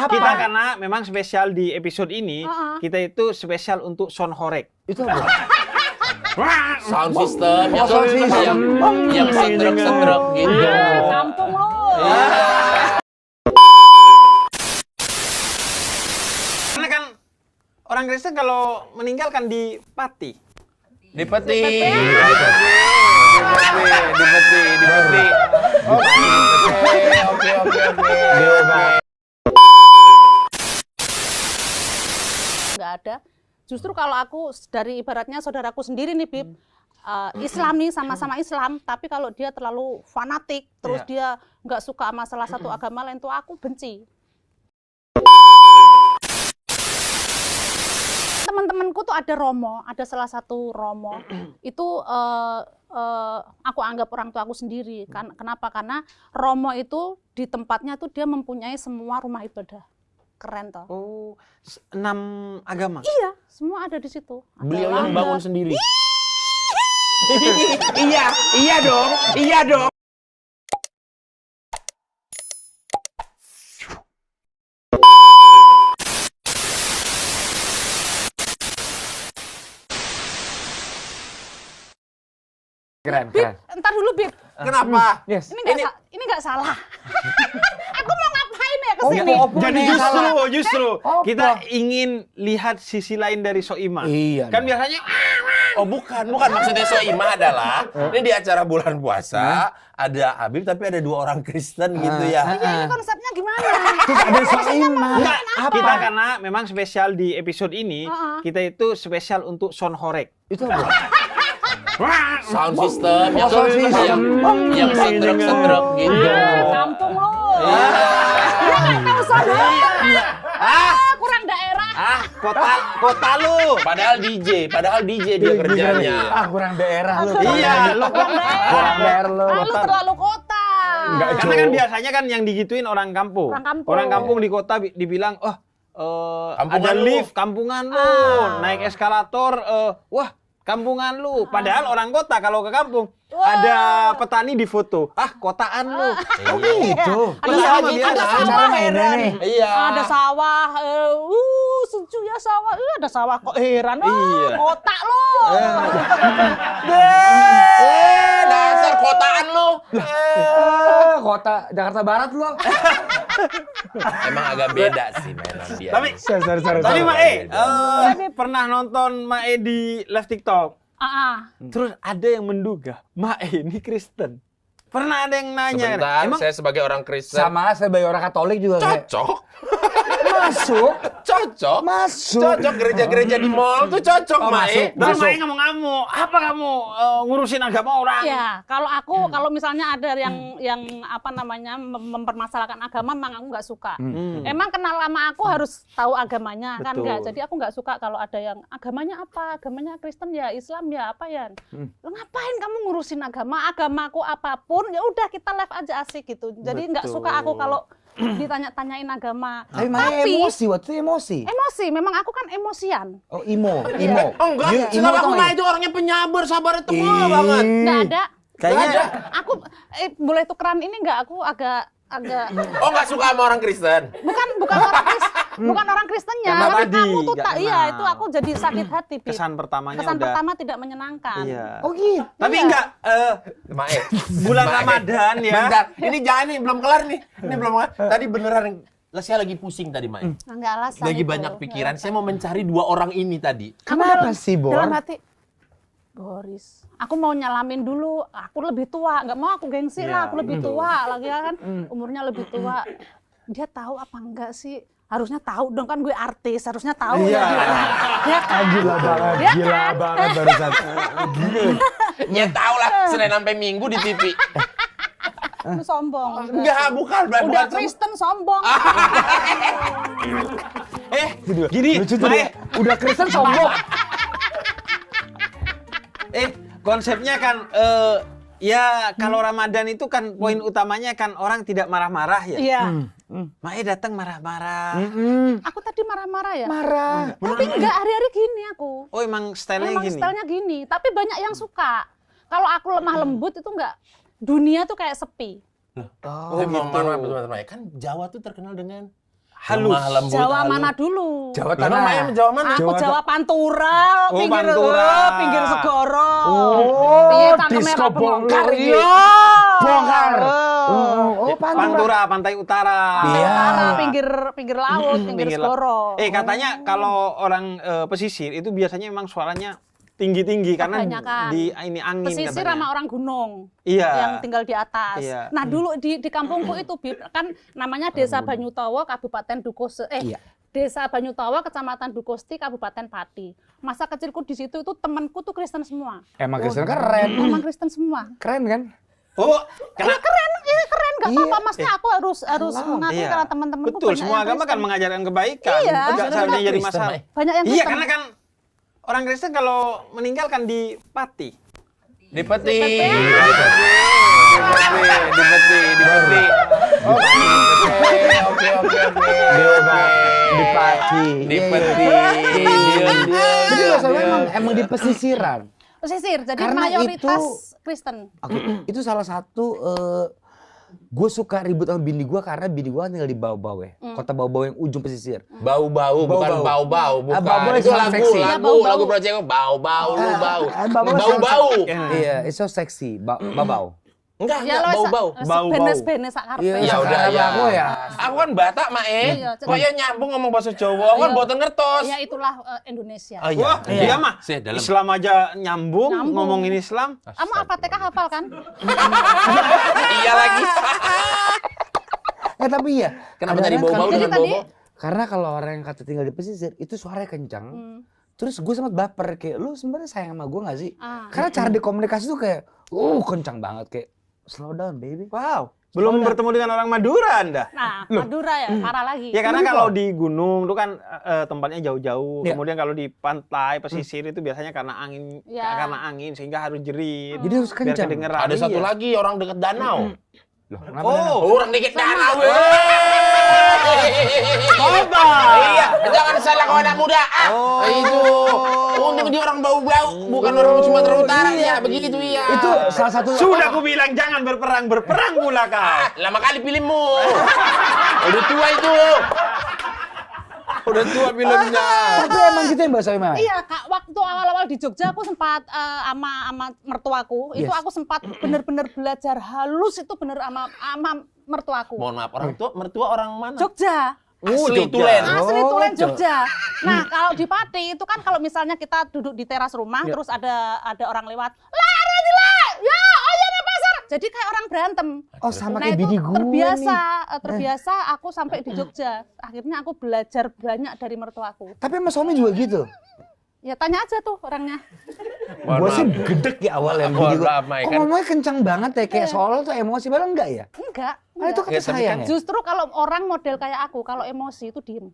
Kita karena memang spesial di episode ini, kita itu spesial untuk sound horek. Itu apa? Sound system yang setrek-setrek gitu. Kampung lo. Karena kan orang Kristen kalau meninggal kan di pati. Di peti. Oke. Nggak ada. Justru kalau aku dari ibaratnya saudaraku sendiri nih, Bib, Islami sama-sama Islam, tapi kalau dia terlalu fanatik, terus dia nggak suka sama salah satu agama lain, tuh aku benci. Teman-temanku tuh ada Romo, ada salah satu Romo, itu aku anggap orang tua aku sendiri. Kenapa? Karena Romo itu di tempatnya tuh dia mempunyai semua rumah ibadah. Keren toh. Oh, 6 agama. Iya, semua ada di situ. Beliau yang bangun sendiri. Iya dong. Keren. Entar dulu, Bib. Kenapa? Yes. Ini nggak salah. Aku mau ngapain ya kesini? Jadi justru kita ingin lihat sisi lain dari Soimah. Iya. Kan biasanya Oh bukan maksudnya Soimah adalah ini di acara bulan puasa ada Habib tapi ada 2 orang Kristen gitu ya. Iya, ini konsepnya gimana? Terus ada Soimah. enggak, kita karena memang spesial di episode ini, kita itu spesial untuk sound horek. Itu apa? Sound system yang setrek-setrek gitu. Kampung lo. Dia nggak tahu saudara. Kurang daerah. Kota lu. Padahal DJ dia kerjanya. Kurang daerah lu. Iya, lo Kurang daerah lu. Lu terlalu kota. Karena kan biasanya kan yang digituin orang kampung. Orang kampung. Di kota dibilang, Kampungan ada lu. lift kampungan lu, naik eskalator, wah kampungan lu. Padahal orang kota kalau ke kampung ada petani di foto, kotaan lu. Gitu. Ada sawah heran. Iya. Ada sawah, sejuk ya sawah. Ada sawah kok heran. Iya. Kota lo. Dasar kotaan lu. Kota Jakarta Barat lu. Emang agak beda sih mainan dia. Tapi Mae, pernah nonton Mae di live TikTok? Terus ada yang menduga Mae ini Kristen. Pernah ada yang nanya, Sebentar, emang saya sebagai orang Kristen Sama saya sebagai orang Katolik juga kayak cocok. Masuk. Cocok gereja-gereja di mall tuh cocok, Mae. Terus Mae ngamuk-ngamuk, apa kamu ngurusin agama orang? Ya, kalau misalnya ada yang apa namanya mempermasalahkan agama, memang aku nggak suka. Emang kenal lama aku harus tahu agamanya kan Betul. nggak. Jadi aku nggak suka kalau ada yang agamanya apa, agamanya Kristen ya, Islam ya, apa ya. Lo ngapain kamu ngurusin agamaku apapun, ya udah kita live aja asik gitu. Jadi nggak suka aku kalau ditanya-tanyain agama. Tapi emosi, waktu itu emosi. Emosi, memang aku kan emosian. Oh, imo. Oh enggak, setahu aku Mae itu orangnya penyabar, sabar itu banget. Nggak ada. Kayaknya Aku boleh tukeran ini nggak? Aku agak Oh enggak suka sama orang Kristen. bukan orang Kristennya. Karena Tapi tadi kamu tuh nggak iya kenal. itu aku jadi sakit hati. Bib. kesan pertamanya Kesan udah. pertama tidak menyenangkan. Iya. Oh gitu. Tapi Iya. enggak Mae. bulan Ramadan ya. Bentar, ini jangan nih, belum kelar nih. Ini belum kelar. Tadi beneran saya lagi pusing tadi, Mae. Nggak alasan. Lagi itu. banyak pikiran. Saya mau mencari 2 orang ini tadi. Kenapa sih, Bor? Dalam hati, Boris, aku mau nyalamin dulu. Aku lebih tua, nggak mau aku gengsi lah. Aku lebih tua lagi kan, umurnya lebih tua. Dia tahu apa enggak sih? Harusnya tahu dong, kan gue artis, harusnya tahu ya. Dia kan. Gila banget barusan. Ya tau lah, Senin sampai Minggu di TV. Lu sombong. Enggak, bukan. Udah Kristen sombong. Gini, Lucu tuh Mae, dia. Udah Kristen sombong. konsepnya kan ya kalau Ramadan itu kan poin utamanya kan orang tidak marah-marah ya. Iya. Mae datang marah-marah. Aku tadi marah-marah ya. Marah. Tapi enggak, hari-hari gini aku. Oh emang stylenya Memang gini. stylenya gini, tapi banyak yang suka. Kalau aku lemah lembut itu enggak. Dunia tuh kayak sepi. Oh, gitu. Kan Jawa tuh terkenal dengan halus. Lemah, lembut, Jawa halus. mana dulu? Jawa Lah, emang Maya Jawa mana? Aku Jawa Pantura, Oh, pinggir Pantura. pinggir segoro. Oh, Piye cangkeme disco ra bengong? bongkar iki. Iya. Bongkar. Oh. Pantura, pantai utara. Iya. Utara, pinggir laut, pinggir Pinggir segoro. katanya kalau orang pesisir itu biasanya memang suaranya tinggi-tinggi karena Kebanyakan. di ini angin Pesisir katanya. sama orang gunung Iya. yang tinggal di atas. Iya. Nah dulu di kampungku itu kan namanya Desa Banyutowo, Kabupaten Dukuh. Iya. Desa Banyutowo, Kecamatan Dukuhsti, Kabupaten Pati. Masa kecilku di situ itu temanku tuh Kristen semua. Emang Kristen keren. Emang Kristen semua. Keren kan? Oh, Iya keren, nggak Iya. apa-apa. Maksudnya aku harus mengakui karena teman-temanku betul. banyak Semua yang agama kan Kristen. mengajarkan kebaikan. Iya. Nggak seharusnya jadi Kristen, masalah. Mai. Banyak yang Iya, Kristen. karena kan orang Kristen kalau meninggalkan di Pati. Di peti. Di Pati. Oke. Di Pati. Di peti. Jadi maksudnya emang di pesisiran. Pesisir, jadi Karena mayoritas Kristen. Oke, itu salah satu gue suka ribut sama bini gue karena bini gue tinggal di Bau-Bau ya. Kota Bau-Bau yang ujung pesisir. Bau-bau, bukan bau-bau, bukan. Bau-bau Itu sangat seksi. Ya, bau-bau. lagu Project bau-bau, lu bau. Bau-bau Bau-bau. Iya, it's so sexy. Bau-bau. Enggak, Ya lo bau-bau. benes-benes akarepe. Iya, Ya udah sekarang ya. aku ya. Aku kan Batak, Mae. Iya, Kok ya nyambung ngomong bahasa Jawa, aku kan Iya. boten ngertos. Ya itulah Indonesia. Oh Wah, dia mah Sih, dalam. Islam aja nyambung, Nyambung. ngomongin Islam. Kamu apa TK hafal kan? Iya lagi. Tapi ya. Kenapa tadi kadang-kadang bau-bau kalau- Jadi dengan tadi bau-bau? Karena kalau orang yang kata tinggal di pesisir itu suaranya kencang. Terus gue sempat baper kayak lu sebenarnya sayang sama gue gak sih? Karena cara dikomunikasi tuh kayak kencang banget kayak slow down baby. Wow. Belum bertemu dengan orang Madura Anda. Nah, Madura ya, parah lagi. Ya karena kalau di gunung itu kan tempatnya jauh-jauh. Iya. Kemudian kalau di pantai, pesisir itu biasanya karena angin, Ya. sehingga harus jerit. Jadi harus Biar kencang. kedengeran. Ada satu Iya. lagi orang deket danau. Oh, Orang deket danau. coba. Iya, jangan salah kau anak muda. Itu. Untung dia orang bau-bau, bukan orang Sumatera Utara. Ya, begitu ya. Itu salah satu. Sudah aku bilang jangan berperang pula kau. Lama kali pilihmu. Udah tua itu. Udah tua filmnya. Tapi emang gitu yang bahasa Mama. Iya, Kak, waktu awal-awal di Jogja aku sempat sama mertuaku, itu Yes. aku sempat bener-bener belajar halus itu bener sama mertuaku. Mohon maaf, orang tua, mertua orang mana? Jogja. Asli Jogja. Tulen. Asli Tulen Jogja. Jogja. Nah, kalau di Pati itu kan kalau misalnya kita duduk di teras rumah Ya. terus ada orang lewat, "Lah, Rajila! Ya, oh iya nih pasar." Jadi kayak orang berantem. Oh sama Nah, kayak itu bini gue terbiasa aku sampai di Jogja. Akhirnya aku belajar banyak dari mertuaku. Tapi sama suami juga gitu. Ya tanya aja tuh orangnya. Mohon Gue sih maaf. gedek ya awalnya. Mohon bini gua. maaf, Mai, Kok kan. ngomongnya kencang banget ya kayak soal tuh emosi padahal enggak ya? Enggak. Ah, itu enggak. kata sayang ya? Justru kalau orang model kayak aku, kalau emosi itu diem.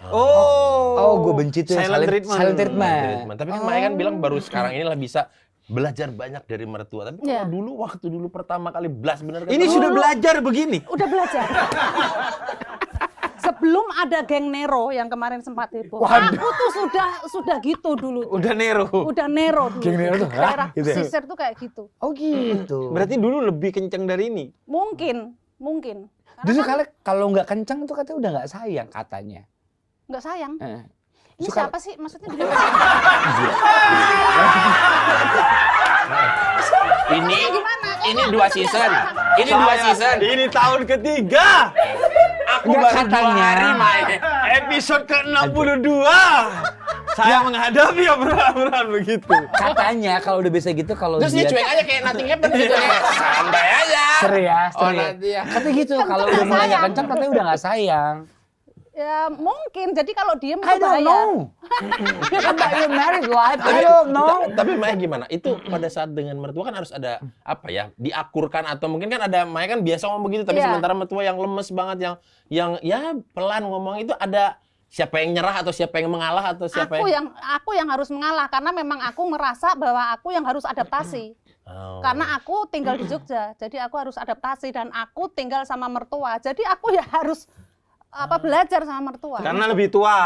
Oh, gue benci tuh yang Silent treatment. Silent treatment. Treatment. Tapi kan Maya kan bilang baru sekarang inilah bisa belajar banyak dari mertua. Tapi Iya. kalau waktu dulu pertama kali belas bener kan. Ini sudah belajar begini. Udah belajar. Sebelum ada geng Nero yang kemarin sempat heboh. Waduh. Aku tuh sudah gitu dulu. Udah Nero. Udah Nero dulu. Geng Nero tuh, hah? Daerah Gitu ya? pesisir tuh kayak gitu. Oh gitu. Berarti dulu lebih kenceng dari ini. Mungkin. Karena Justru kan kalau nggak kencang tuh katanya udah nggak sayang katanya. nggak sayang. Ini Suka- siapa sih? Maksudnya gimana? Ini Gimana? ini 2 season. Ini 2 season. Ini tahun ketiga. Aku Nggak, baru 2 katanya. hari main. Episode ke-62. Saya menghadapi obrolan begitu. Katanya kalau udah bisa gitu kalau Terus dia dia cuek aja kayak nothing happen gitu. Kayak santai aja. serius. Oh, nanti ya. Katanya gitu kalau nggak udah mulai nggak sayang. kencang katanya udah nggak sayang. Ya mungkin. Jadi kalau diem I itu don't bahaya. know. About your married life, I don't know. Tapi Maya gimana? Itu pada saat dengan mertua kan harus ada apa ya? Diakurkan atau mungkin kan ada Maya kan biasa ngomong begitu tapi Iya. sementara mertua yang lemes banget yang ya pelan ngomong itu ada siapa yang nyerah atau siapa yang mengalah atau siapa Aku yang harus mengalah karena memang aku merasa bahwa aku yang harus adaptasi. Oh. Karena aku tinggal di Jogja, jadi aku harus adaptasi dan aku tinggal sama mertua. Jadi aku ya harus belajar sama mertua. Karena lebih tua.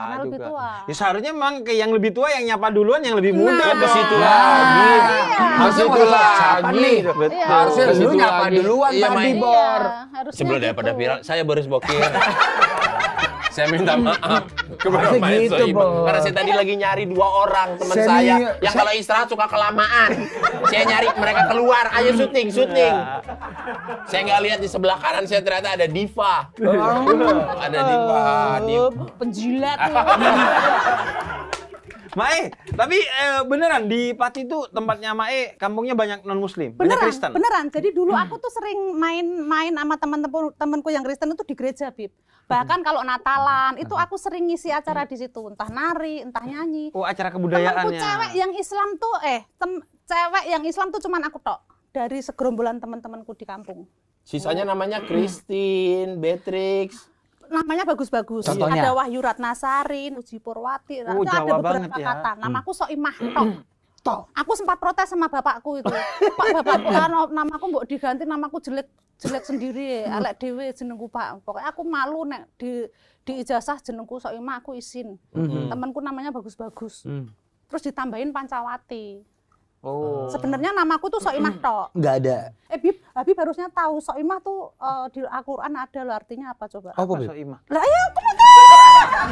Karena lebih juga. tua. Ya seharusnya memang ke yang lebih tua yang nyapa duluan yang lebih muda. Ke dong. situ Nah, lagi. iya. Ke situ lagi. Iya. Harusnya Lu ke situ nyapa lagi. duluan Iya, tadi, Mai. Bor. Harusnya Sebelum gitu. daripada viral, saya baru bokir. Saya minta maaf kepada Harusnya Mae gitu, Soimah. Bos. Karena saya tadi lagi nyari 2 orang teman Saya saya nih- yang kalau istirahat suka kelamaan. Saya nyari mereka keluar, ayo syuting. Saya nggak lihat di sebelah kanan saya ternyata ada Diva. Ada Diva. Penjilat. Mae, tapi beneran di Pati itu tempatnya Mae, kampungnya banyak non-muslim, banyak Kristen. Beneran. Jadi dulu aku tuh sering main sama teman-temanku yang Kristen itu di gereja, Bib. Bahkan kalau Natalan itu aku sering ngisi acara di situ, entah nari, entah nyanyi. Oh, acara Temanku kebudayaannya. cewek yang Islam tuh cewek yang Islam tuh cuman aku tok dari segerombolan teman-temanku di kampung. Sisanya namanya Christine, Beatrix. Namanya bagus-bagus. Contohnya? Ada Wahyu Ratnasari, Uji Purwati, Oh, ada Jawa beberapa banget ya. kata. Namaku Soimah tok. Aku sempat protes sama bapakku itu. Pak, bapakku kan namaku mbok diganti, namaku jelek sendiri, elek dhewe jenengku Pak. Pokoknya aku malu nek di ijazah jenengku Soimah aku izin. Temanku namanya bagus-bagus. Terus ditambahin Pancawati. Oh. Sebenarnya namaku tuh Soimah tok. Nggak ada. Habib harusnya tahu Soimah tuh di Al-Qur'an ada loh, artinya apa coba? Apa, Beb? Soimah. Lah ya aku mau tahu.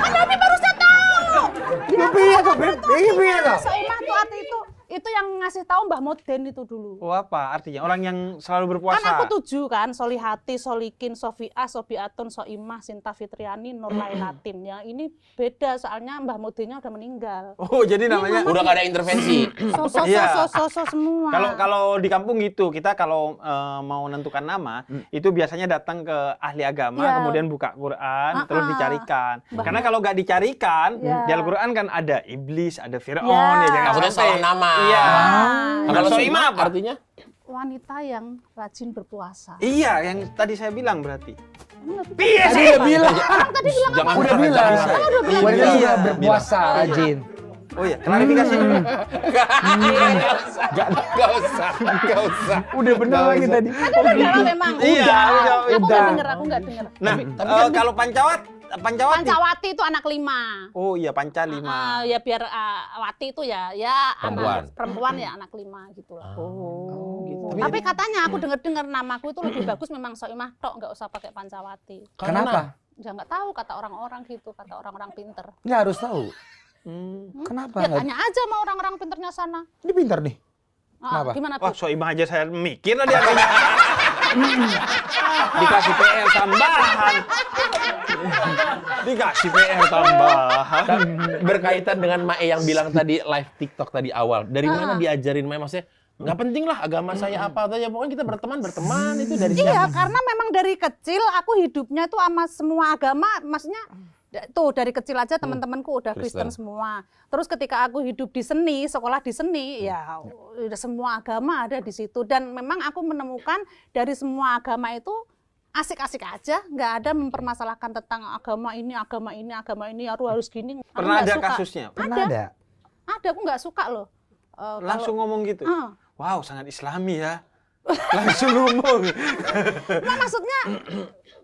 Habib harusnya tahu. Iya, piye toh, Beb? Iya, piye toh? Soimah tuh arti itu yang ngasih tahu Mbah Moden itu dulu. Oh, apa artinya? Orang yang selalu berpuasa. Kan aku 7 kan, Solihati, Solikin, Sofiah, Sobiatun, Soimah, Sinta Fitriani, Nur Lailatin. Yang ini beda soalnya Mbah Modennya udah meninggal. Oh, jadi namanya Udah nggak ada intervensi. Iya. Semua. Kalau di kampung gitu, kita kalau mau menentukan nama, itu biasanya datang ke ahli agama, Iya. kemudian buka Quran, terus dicarikan. Karena kalau nggak dicarikan, Iya. di Al-Quran kan ada iblis, ada Fir'aun, Iya. ya jangan Takutnya sampai. salah nama. Iya. Nah, kalau Soimah Soimah apa? artinya? Wanita yang rajin berpuasa. Iya, yang tadi saya bilang berarti. Tadi udah bilang. Jangan Udah bilang. Iya. Wanita suka berpuasa, rajin. Oh iya, klarifikasi dulu. Gak usah. Udah benar lagi tadi. Udah memang. Iya, Aku udah. nggak denger. Nah, kalau Pancawati. Pancawati itu anak 5. Oh iya, Panca 5. Ya biar Wati itu ya Perempuan. anak perempuan ya anak 5 gitu lah. Oh, gitu. Tapi katanya aku dengar namaku itu lebih bagus memang Soimah tok, nggak usah pakai Pancawati. Kenapa? Ya nggak tahu kata orang-orang gitu, kata orang-orang pinter. Nggak harus tahu. Kenapa? Ya nggak? tanya aja sama orang-orang pinternya sana. Ini pintar nih. Kenapa? Gimana Wah, tuh? Soimah aja saya mikir lah dia. Dikasih PR tambahan. Dikasih PR tambahan. Berkaitan dengan Mae yang bilang tadi live TikTok tadi awal. Dari mana diajarin Mae? Maksudnya nggak penting lah agama saya apa aja. Pokoknya kita berteman itu dari Iya, siapa? karena memang dari kecil aku hidupnya itu sama semua agama, maksudnya tuh dari kecil aja teman-temanku udah Kristen semua. Terus ketika aku hidup di seni, sekolah di seni, ya udah semua agama ada di situ. Dan memang aku menemukan dari semua agama itu asik-asik aja, nggak ada mempermasalahkan tentang agama ini, harus gini. Aku Pernah nggak ada suka. kasusnya? Pernah ada. Ada, aku nggak suka loh. Langsung ngomong gitu. Ah. Wow, sangat Islami ya. Langsung ngomong. Nah, maksudnya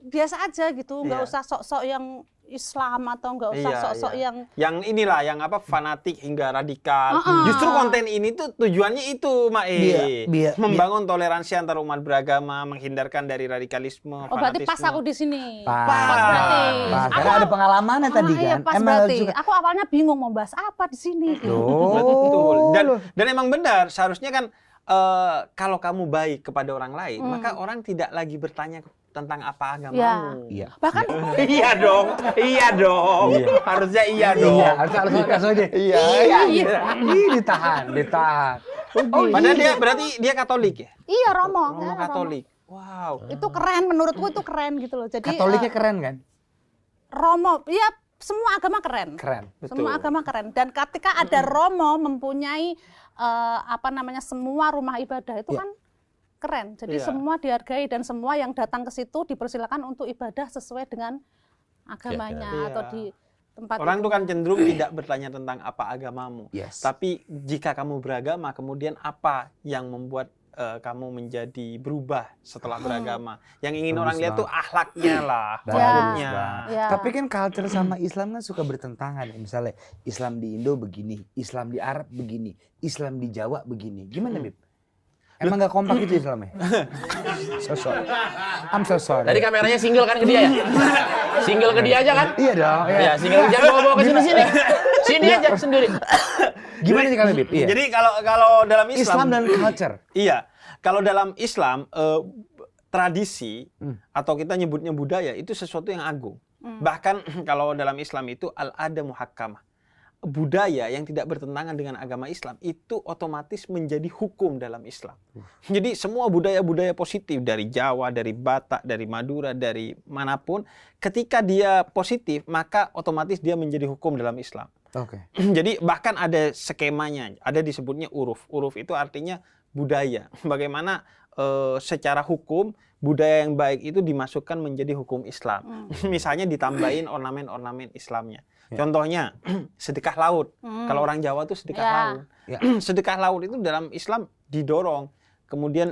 biasa aja gitu, nggak Iya. usah sok-sok yang Islam atau nggak usah sok-sok yang inilah yang apa fanatik hingga radikal. Justru konten ini tuh tujuannya itu, Mae. Membangun toleransi antar umat beragama, menghindarkan dari radikalisme, Oh, berarti fanatisme. pas aku di sini. Pas berarti. Karena ada pengalamannya tadi Iya, kan. pas Emang berarti. juga. Aku awalnya bingung mau bahas apa di sini. Betul. Oh. Dan emang benar, seharusnya kan kalau kamu baik kepada orang lain, maka orang tidak lagi bertanya tentang apa agamamu. Iya. Bahkan Iya dong. Harusnya iya dong. Iya, harus kasih aja. Iya. Ih, ditahan. Padahal dia berarti dia Katolik ya? iya Romo. Romo Ya, Katolik. Wow. Itu keren, menurutku itu keren gitu loh. Jadi Katoliknya keren kan? Romo, ya semua agama keren. Keren. Semua agama keren. Dan ketika ada Romo mempunyai semua rumah ibadah itu kan keren. Jadi semua dihargai dan semua yang datang ke situ dipersilakan untuk ibadah sesuai dengan agamanya atau di tempat Orang itu. tuh kan cenderung tidak bertanya tentang apa agamamu. Yes. Tapi jika kamu beragama, kemudian apa yang membuat kamu menjadi berubah setelah beragama? Yang ingin Bagus orang lihat tuh akhlaknya lah, Bagus kodenya. Ya. Tapi kan culture sama Islam kan suka bertentangan. Misalnya Islam di Indo begini, Islam di Arab begini, Islam di Jawa begini. Gimana, Bib? Emang nggak kompak itu Islamnya? So sorry. I'm so sorry. Tadi kameranya single kan ke dia ya? Single ke dia aja kan? Iya dong. Iya, single jangan bawa-bawa ke sini-sini. Sini aja sendiri. Gimana nih kalau Bib? Iya. Jadi kalau dalam Islam dan culture. Iya, kalau dalam Islam tradisi atau kita nyebutnya budaya itu sesuatu yang agung. Bahkan kalau dalam Islam itu al-ada muhakkamah. Budaya yang tidak bertentangan dengan agama Islam itu otomatis menjadi hukum dalam Islam. Jadi semua budaya-budaya positif dari Jawa, dari Batak, dari Madura, dari manapun, ketika dia positif maka otomatis dia menjadi hukum dalam Islam. Oke. Jadi bahkan ada skemanya, ada disebutnya uruf. Uruf itu artinya budaya. Bagaimana secara hukum budaya yang baik itu dimasukkan menjadi hukum Islam. Misalnya ditambahin ornamen-ornamen Islamnya. Contohnya sedekah laut. Kalau orang Jawa tuh sedekah laut. Sedekah laut itu dalam Islam didorong, kemudian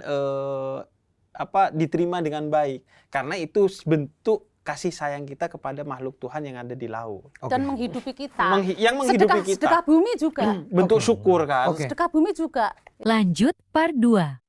diterima dengan baik karena itu bentuk kasih sayang kita kepada makhluk Tuhan yang ada di laut. Dan menghidupi kita. Yang menghidupi kita. Sedekah bumi juga. Bentuk syukur kan. Sedekah bumi juga. Lanjut part 2.